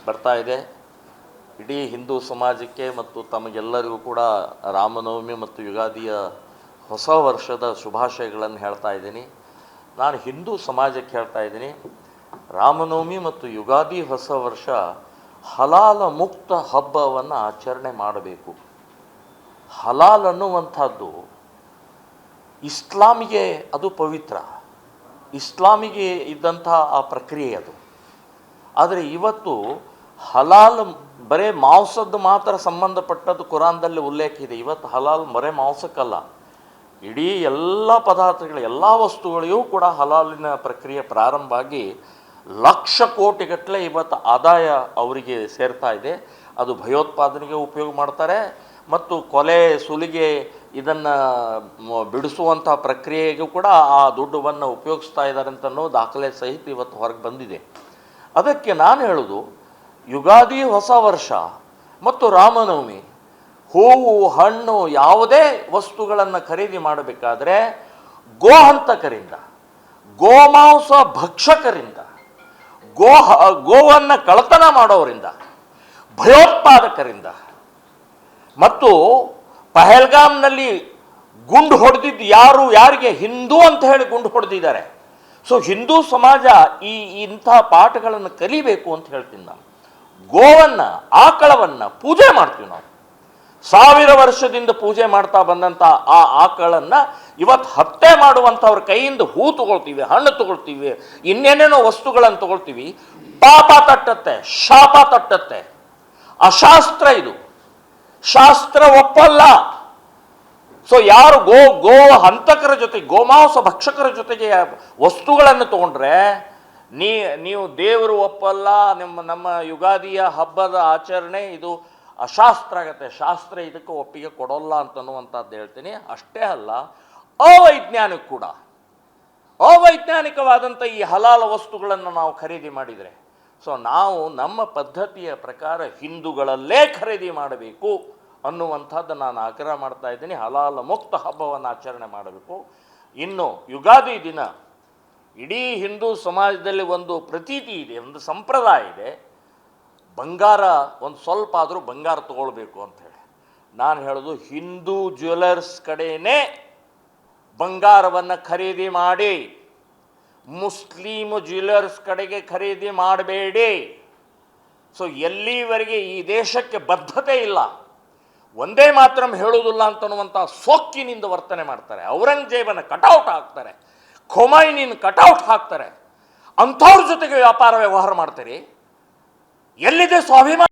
ಬರ್ತಾ ಇದೆ. ಇಡೀ ಹಿಂದೂ ಸಮಾಜಕ್ಕೆ ಮತ್ತು ತಮಗೆಲ್ಲರಿಗೂ ಕೂಡ ರಾಮನವಮಿ ಮತ್ತು ಯುಗಾದಿಯ ಹೊಸ ವರ್ಷದ ಶುಭಾಶಯಗಳನ್ನು ಹೇಳ್ತಾ ಇದ್ದೀನಿ. ನಾನು ಹಿಂದೂ ಸಮಾಜಕ್ಕೆ ಹೇಳ್ತಾ ಇದ್ದೀನಿ, ರಾಮನವಮಿ ಮತ್ತು ಯುಗಾದಿ ಹೊಸ ವರ್ಷ ಹಲಾಲ ಮುಕ್ತ ಹಬ್ಬವನ್ನು ಆಚರಣೆ ಮಾಡಬೇಕು. ಹಲಾಲ್ ಅನ್ನುವಂಥದ್ದು ಇಸ್ಲಾಮಿಗೆ ಅದು ಪವಿತ್ರ, ಇಸ್ಲಾಮಿಗೆ ಇದ್ದಂಥ ಆ ಪ್ರಕ್ರಿಯೆ ಅದು. ಆದರೆ ಇವತ್ತು ಹಲಾಲ್ ಬರೇ ಮಾಂಸದ್ದು ಮಾತ್ರ ಸಂಬಂಧಪಟ್ಟದ್ದು ಕುರಾನ್ದಲ್ಲಿ ಉಲ್ಲೇಖ ಇದೆ. ಇವತ್ತು ಹಲಾಲ್ ಬರೇ ಮಾಂಸಕ್ಕಲ್ಲ, ಇಡೀ ಎಲ್ಲ ಪದಾರ್ಥಗಳು, ಎಲ್ಲ ವಸ್ತುಗಳಿಗೂ ಕೂಡ ಹಲಾಲಿನ ಪ್ರಕ್ರಿಯೆ ಪ್ರಾರಂಭ ಆಗಿ ಲಕ್ಷ ಕೋಟಿಗಟ್ಟಲೆ ಇವತ್ತು ಆದಾಯ ಅವರಿಗೆ ಸೇರ್ತಾ ಇದೆ. ಅದು ಭಯೋತ್ಪಾದನೆಗೆ ಉಪಯೋಗ ಮಾಡ್ತಾರೆ ಮತ್ತು ಕೊಲೆ ಸುಲಿಗೆ ಇದನ್ನು ಬಿಡಿಸುವಂಥ ಪ್ರಕ್ರಿಯೆಗೂ ಕೂಡ ಆ ದುಡ್ಡನ್ನು ಉಪಯೋಗಿಸ್ತಾ ಇದ್ದಾರೆ ಅಂತನೋ ದಾಖಲೆ ಸಹಿತ ಇವತ್ತು ಹೊರಗೆ ಬಂದಿದೆ. ಅದಕ್ಕೆ ನಾನು ಹೇಳೋದು, ಯುಗಾದಿ ಹೊಸ ವರ್ಷ ಮತ್ತು ರಾಮನವಮಿ ಹೂವು ಹಣ್ಣು ಯಾವುದೇ ವಸ್ತುಗಳನ್ನು ಖರೀದಿ ಮಾಡಬೇಕಾದ್ರೆ ಗೋಹಂತಕರಿಂದ, ಗೋಮಾಂಸ ಭಕ್ಷಕರಿಂದ, ಗೋವನ್ನು ಕಳ್ಳತನ ಮಾಡೋರಿಂದ, ಭಯೋತ್ಪಾದಕರಿಂದ ಮತ್ತು ಪಹಲ್ಗಾಮ್ನಲ್ಲಿ ಗುಂಡು ಹೊಡೆದಿದ್ದು ಯಾರಿಗೆ ಹಿಂದೂ ಅಂತ ಹೇಳಿ ಗುಂಡು ಹೊಡೆದಿದ್ದಾರೆ. ಸೊ ಹಿಂದೂ ಸಮಾಜ ಇಂಥ ಪಾಠಗಳನ್ನು ಕಲಿಬೇಕು ಅಂತ ಹೇಳ್ತೀನಿ ನಾನು. ಗೋವನ್ನು, ಆಕಳವನ್ನು ಪೂಜೆ ಮಾಡ್ತೀವಿ ನಾವು. 1000 ವರ್ಷದಿಂದ ಪೂಜೆ ಮಾಡ್ತಾ ಬಂದಂಥ ಆ ಆಕಳನ್ನು ಇವತ್ತು ಹತ್ಯೆ ಮಾಡುವಂಥವ್ರ ಕೈಯಿಂದ ಹೂ ತಗೊಳ್ತೀವಿ, ಹಣ್ಣು ತಗೊಳ್ತೀವಿ, ಇನ್ನೇನೇನೋ ವಸ್ತುಗಳನ್ನು ತಗೊಳ್ತೀವಿ. ಪಾಪ ತಟ್ಟತ್ತೆ, ಶಾಪ ತಟ್ಟತ್ತೆ. ಅಶಾಸ್ತ್ರ ಇದು, ಶಾಸ್ತ್ರ ಒಪ್ಪಲ್ಲ. ಸೊ ಯಾರು ಗೋ ಹಂತಕರ ಜೊತೆ, ಗೋಮಾಂಸ ಭಕ್ಷಕರ ಜೊತೆಗೆ ವಸ್ತುಗಳನ್ನು ತಗೊಂಡ್ರೆ ನೀವು ದೇವರು ಒಪ್ಪಲ್ಲ, ನಮ್ಮ ಯುಗಾದಿಯ ಹಬ್ಬದ ಆಚರಣೆ ಇದು ಅಶಾಸ್ತ್ರ ಆಗತ್ತೆ, ಶಾಸ್ತ್ರ ಇದಕ್ಕೆ ಒಪ್ಪಿಗೆ ಕೊಡೋಲ್ಲ ಅಂತನ್ನುವಂಥದ್ದು ಹೇಳ್ತೀನಿ. ಅಷ್ಟೇ ಅಲ್ಲ, ಅವೈಜ್ಞಾನಿಕವಾದಂಥ ಈ ಹಲಾಲ ವಸ್ತುಗಳನ್ನು ನಾವು ಖರೀದಿ ಮಾಡಿದರೆ, ಸೊ ನಾವು ನಮ್ಮ ಪದ್ಧತಿಯ ಪ್ರಕಾರ ಹಿಂದೂಗಳಲ್ಲೇ ಖರೀದಿ ಮಾಡಬೇಕು ಅನ್ನುವಂಥದ್ದು ನಾನು ಆಗ್ರಹ ಮಾಡ್ತಾ ಇದ್ದೀನಿ. ಹಲಾಲ ಮುಕ್ತ ಹಬ್ಬವನ್ನು ಆಚರಣೆ ಮಾಡಬೇಕು. ಇನ್ನು ಯುಗಾದಿ ದಿನ ಇಡೀ ಹಿಂದೂ ಸಮಾಜದಲ್ಲಿ ಒಂದು ಪ್ರತೀತಿ ಇದೆ, ಒಂದು ಸಂಪ್ರದಾಯ ಇದೆ, ಬಂಗಾರ ಒಂದು ಸ್ವಲ್ಪ ಆದರೂ ಬಂಗಾರ ತಗೊಳ್ಬೇಕು ಅಂಥೇಳಿ. ನಾನು ಹೇಳೋದು, ಹಿಂದೂ ಜ್ಯುವೆಲರ್ಸ್ ಕಡೆಯೇ ಬಂಗಾರವನ್ನು ಖರೀದಿ ಮಾಡಿ, ಮುಸ್ಲಿಮ್ ಜ್ಯುವೆಲರ್ಸ್ ಕಡೆಗೆ ಖರೀದಿ ಮಾಡಬೇಡಿ. ಸೊ ಎಲ್ಲಿವರೆಗೆ ಈ ದೇಶಕ್ಕೆ ಬದ್ಧತೆ ಇಲ್ಲ, ಒಂದೇ ಮಾತ್ರ ಹೇಳುವುದಿಲ್ಲ ಅಂತನ್ನುವಂಥ ಸೊಕ್ಕಿನಿಂದ ವರ್ತನೆ ಮಾಡ್ತಾರೆ. ಔರಂಗಜೇಬನ ಕಟೌಟ್ ಹಾಕ್ತಾರೆ, ಖೊಮೈನಿನ ಕಟೌಟ್ ಹಾಕ್ತಾರೆ, ಅಂಥವ್ರ ಜೊತೆಗೆ ವ್ಯಾಪಾರ ವ್ಯವಹಾರ ಮಾಡ್ತೀರಿ. ಎಲ್ಲಿದೆ ಸ್ವಾಭಿಮಾನ?